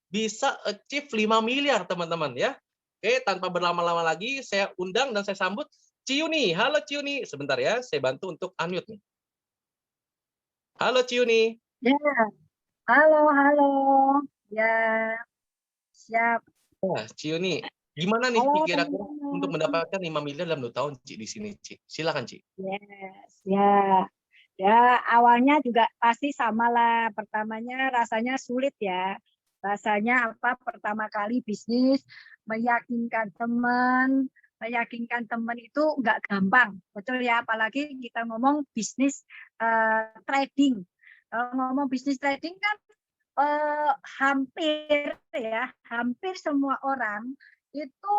bisa achieve 5 miliar teman-teman ya. Oke, tanpa berlama-lama lagi saya undang dan saya sambut Ciuni. Halo Ciuni, sebentar ya, saya bantu untuk unmute nih. Halo Ciuni. Ya, halo, halo. Ya, siap. Wah, Ciuni, gimana nih Halo kira-kira untuk teman-teman. mendapatkan 5 miliar dalam 2 tahun, Ci, di sini, Ci? Silakan, Ci. Yes, ya. Ya, awalnya juga pasti sama lah. Pertamanya rasanya sulit ya. Rasanya apa? Pertama kali bisnis, meyakinkan teman itu nggak gampang. Betul ya, apalagi kita ngomong bisnis trading. Kalau ngomong bisnis trading kan hampir semua orang itu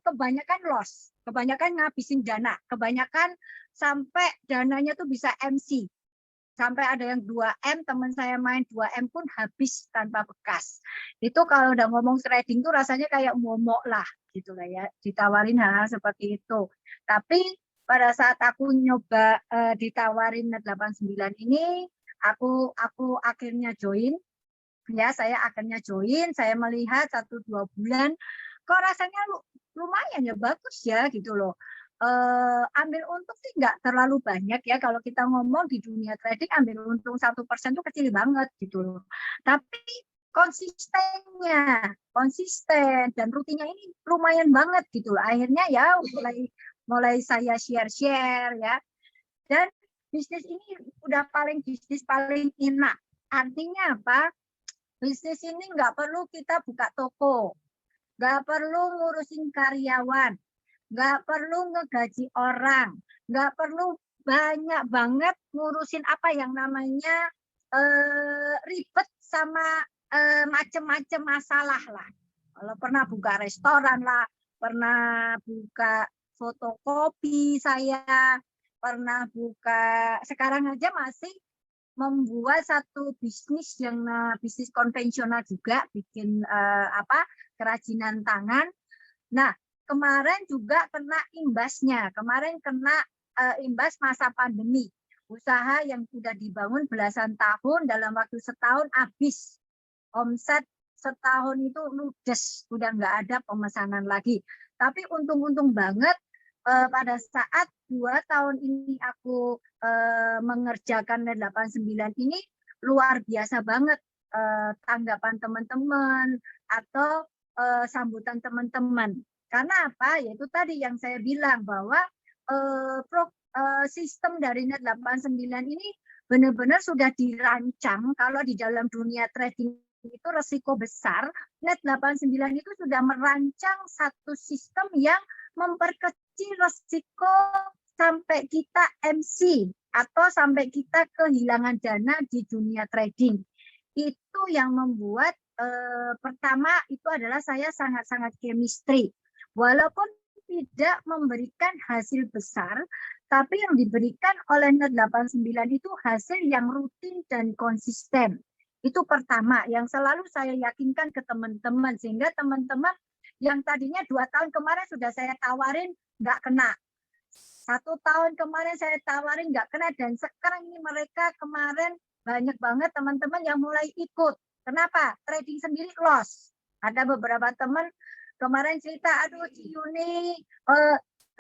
kebanyakan loss, kebanyakan ngabisin dana, kebanyakan sampai dananya tuh bisa MC. Sampai ada yang 2M, teman saya main 2M pun habis tanpa bekas. Itu kalau udah ngomong trading tuh rasanya kayak momok lah gitu lah ya, ditawarin hal-hal seperti itu. Tapi pada saat aku nyoba ditawarin 89 ini, aku akhirnya join. Ya, saya akhirnya join, saya melihat 1-2 bulan, kok rasanya lumayan ya, bagus ya gitu loh. Ambil untung sih nggak terlalu banyak ya, kalau kita ngomong di dunia trading ambil untung 1% itu kecil banget gitu loh. Tapi konsisten dan rutinnya ini lumayan banget gitu loh. Akhirnya ya mulai saya share-share ya. Dan bisnis ini udah bisnis paling enak. Artinya apa? Bisnis ini nggak perlu kita buka toko, nggak perlu ngurusin karyawan, nggak perlu ngegaji orang, nggak perlu banyak banget ngurusin apa yang namanya ribet sama macem-macem masalah lah. Kalau pernah buka restoran lah, pernah buka fotokopi saya, pernah buka, sekarang aja masih membuat satu bisnis yang bisnis konvensional juga, bikin kerajinan tangan. Nah, kemarin juga kena imbasnya. Kemarin kena imbas masa pandemi. Usaha yang sudah dibangun belasan tahun dalam waktu setahun habis. Omset setahun itu ludes, udah nggak ada pemesanan lagi. Tapi untung-untung banget pada saat 2 tahun ini aku mengerjakan 89 ini, luar biasa banget tanggapan teman-teman atau sambutan teman-teman. Karena apa? Yaitu tadi yang saya bilang bahwa sistem dari Net 89 ini benar-benar sudah dirancang. Kalau di dalam dunia trading itu resiko besar, Net 89 itu sudah merancang satu sistem yang memperkecil resiko sampai kita MC atau sampai kita kehilangan dana di dunia trading. Itu yang membuat pertama itu adalah saya sangat-sangat chemistry. Walaupun tidak memberikan hasil besar, tapi yang diberikan oleh Net 89 itu hasil yang rutin dan konsisten. Itu pertama yang selalu saya yakinkan ke teman-teman, sehingga teman-teman yang tadinya 2 tahun kemarin sudah saya tawarin nggak kena. 1 tahun kemarin saya tawarin nggak kena, dan sekarang ini mereka kemarin banyak banget teman-teman yang mulai ikut. Kenapa? Trading sendiri loss. Ada beberapa teman kemarin cerita, aduh Ciyuni,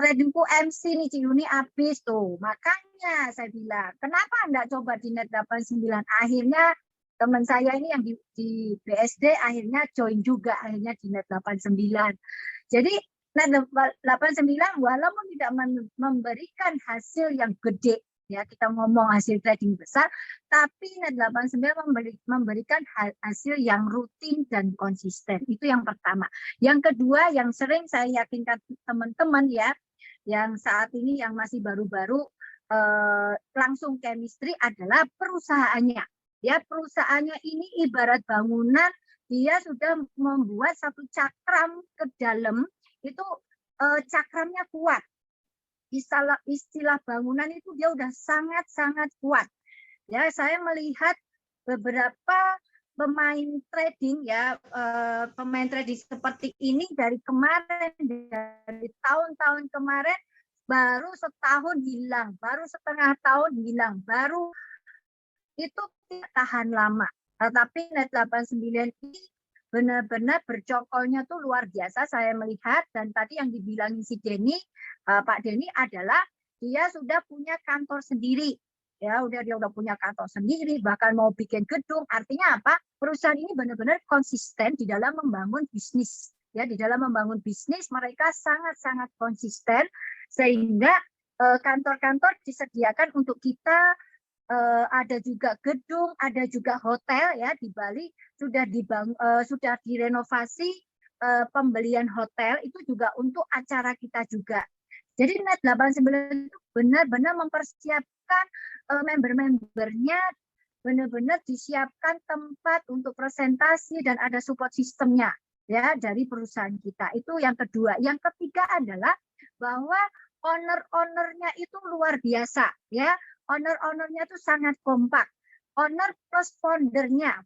tradingku MC nih Ciyuni habis tuh. Makanya saya bilang, kenapa enggak coba di Net 89? Akhirnya teman saya ini yang di BSD akhirnya join juga, akhirnya di Net 89. Jadi Net 89 walaupun tidak memberikan hasil yang gede, ya kita ngomong hasil trading besar, tapi Net 89 memberikan hasil yang rutin dan konsisten. Itu yang pertama. Yang kedua yang sering saya yakinkan teman-teman ya, yang saat ini yang masih baru-baru langsung chemistry adalah perusahaannya. Ya, perusahaannya ini ibarat bangunan, dia sudah membuat satu cakram ke dalam, itu cakramnya kuat. Istilah bangunan itu dia udah sangat-sangat kuat. Ya, saya melihat beberapa pemain trading ya, pemain trading seperti ini dari kemarin, dari tahun-tahun kemarin, baru setahun hilang, baru setengah tahun hilang, baru itu tidak tahan lama. Tetapi Net 89 ini benar-benar bercokolnya tuh luar biasa saya melihat. Dan tadi yang dibilangin si Denny, Pak Denny adalah dia sudah punya kantor sendiri. Ya, dia udah punya kantor sendiri, bahkan mau bikin gedung. Artinya apa? Perusahaan ini benar-benar konsisten di dalam membangun bisnis. Ya, di dalam membangun bisnis mereka sangat-sangat konsisten sehingga kantor-kantor disediakan untuk kita. Ada juga gedung, ada juga hotel ya di Bali sudah sudah direnovasi, pembelian hotel itu juga untuk acara kita juga. Jadi Net 89 itu benar-benar mempersiapkan member-membernya, benar-benar disiapkan tempat untuk presentasi dan ada support sistemnya ya dari perusahaan kita. Itu yang kedua. Yang ketiga adalah bahwa owner-ownernya itu luar biasa ya. Owner-ownernya itu sangat kompak. Owner plus foundernya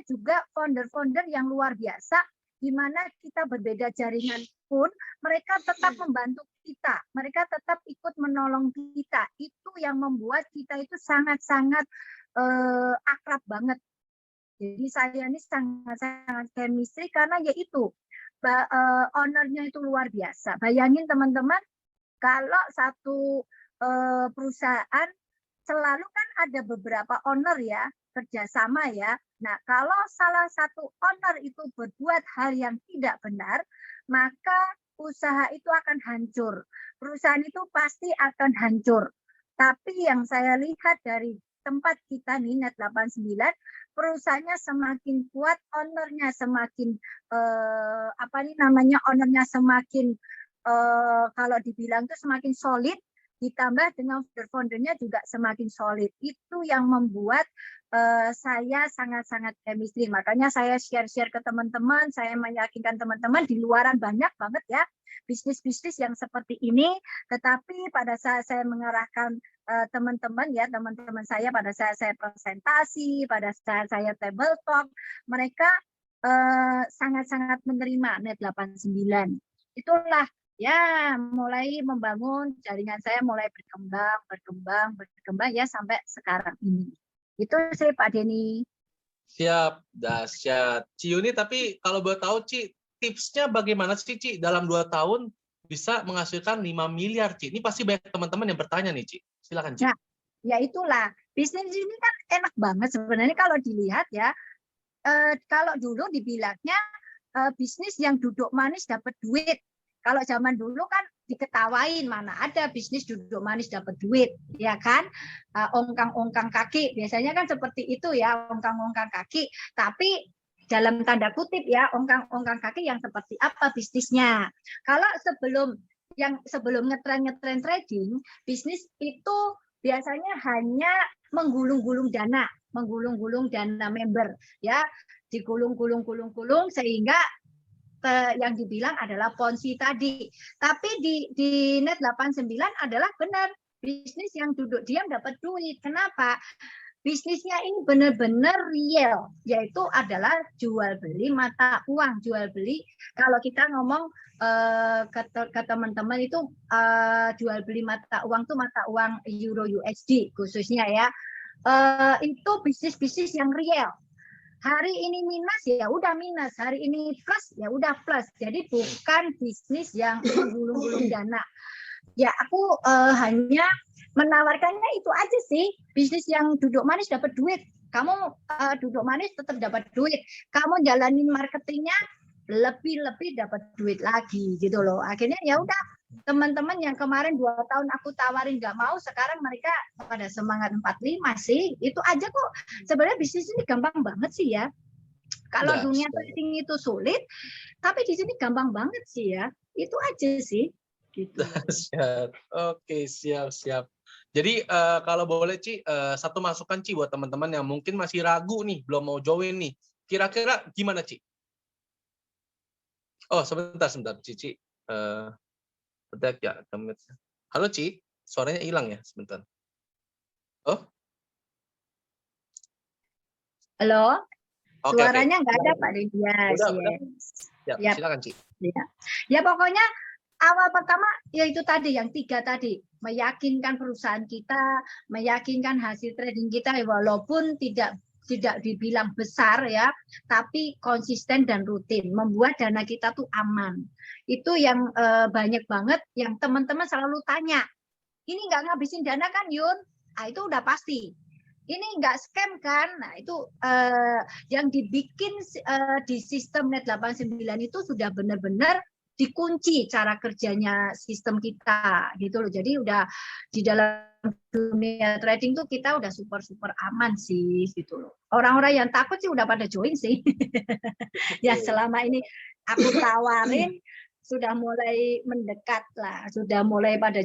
juga founder-founder yang luar biasa, di mana kita berbeda jaringan pun mereka tetap membantu kita, mereka tetap ikut menolong kita. Itu yang membuat kita itu sangat-sangat akrab banget. Jadi saya ini sangat-sangat chemistry karena yaitu ownernya itu luar biasa. Bayangin teman-teman, kalau satu perusahaan selalu kan ada beberapa owner ya, kerjasama ya. Nah, kalau salah satu owner itu berbuat hal yang tidak benar, maka usaha itu akan hancur. Perusahaan itu pasti akan hancur. Tapi yang saya lihat dari tempat kita nih, Net 89, perusahaannya semakin kuat, ownernya semakin ownernya semakin kalau dibilang itu semakin solid, ditambah dengan founder-foundernya juga semakin solid. Itu yang membuat saya sangat-sangat chemistry. Makanya saya share-share ke teman-teman, saya meyakinkan teman-teman di luaran banyak banget ya bisnis-bisnis yang seperti ini. Tetapi pada saat saya mengarahkan teman-teman ya, teman-teman saya pada saat saya presentasi, pada saat saya table talk, mereka sangat-sangat menerima Net 89. Itulah ya, mulai membangun jaringan saya mulai berkembang ya sampai sekarang ini. Itu sih Pak Denny. Siap, dahsyat. Ci Yuni, tapi kalau boleh tahu Ci, tipsnya bagaimana sih Ci dalam 2 tahun bisa menghasilkan 5 miliar Ci? Ini pasti banyak teman-teman yang bertanya nih Ci. Silakan Ci. Ya itulah, bisnis ini kan enak banget sebenarnya kalau dilihat ya. Kalau dulu dibilangnya bisnis yang duduk manis dapat duit. Kalau zaman dulu kan diketawain, mana ada bisnis duduk manis dapat duit, ya kan? Ongkang-ongkang kaki, biasanya kan seperti itu ya, ongkang-ongkang kaki. Tapi dalam tanda kutip ya, ongkang-ongkang kaki yang seperti apa bisnisnya? Kalau sebelum ngetren trading, bisnis itu biasanya hanya menggulung-gulung dana member, ya, digulung-gulung sehingga yang dibilang adalah ponzi tadi. Tapi di Net 89 adalah benar bisnis yang duduk diam dapat duit. Kenapa? Bisnisnya ini benar-benar real, yaitu adalah jual beli mata uang, jual beli. Kalau kita ngomong ke teman-teman itu jual beli mata uang tuh mata uang Euro USD khususnya ya. Itu bisnis-bisnis yang real. Hari ini minus ya udah minus, hari ini plus ya udah plus. Jadi bukan bisnis yang menggulung-gulung dana. Ya aku hanya menawarkannya itu aja sih, bisnis yang duduk manis dapat duit. Kamu duduk manis tetap dapat duit. Kamu jalanin marketingnya lebih dapat duit lagi gitu loh. Akhirnya ya udah, teman-teman yang kemarin 2 tahun aku tawarin nggak mau, sekarang mereka pada semangat 45 sih. Itu aja kok. Sebenarnya bisnis ini gampang banget sih ya. Kalau dunia trading itu sulit, tapi di sini gampang banget sih ya. Itu aja sih. Gitu. Oke, siap. Jadi kalau boleh Ci, satu masukan Ci buat teman-teman yang mungkin masih ragu nih, belum mau join nih. Kira-kira gimana Ci? Oh, sebentar Cici. Bedak ya, halo Ci, suaranya hilang ya, sebentar. Oh, halo, suaranya nggak ada Pak Dias. Ya, silakan Ci. Ya pokoknya awal pertama yaitu tadi yang 3 tadi, meyakinkan perusahaan kita, meyakinkan hasil trading kita, walaupun tidak tidak dibilang besar ya, tapi konsisten dan rutin, membuat dana kita tuh aman. Itu yang banyak banget yang teman-teman selalu tanya, ini nggak ngabisin dana kan Yun? Nah, itu udah pasti. Ini nggak scam kan? Nah, itu yang dibikin di sistem Net 89 itu sudah benar-benar dikunci cara kerjanya sistem kita gitu loh. Jadi udah di dalam dunia trading tuh kita udah super aman sih gitu loh. Orang-orang yang takut sih udah pada join sih. Ya selama ini aku tawarin sudah mulai mendekat lah, sudah mulai pada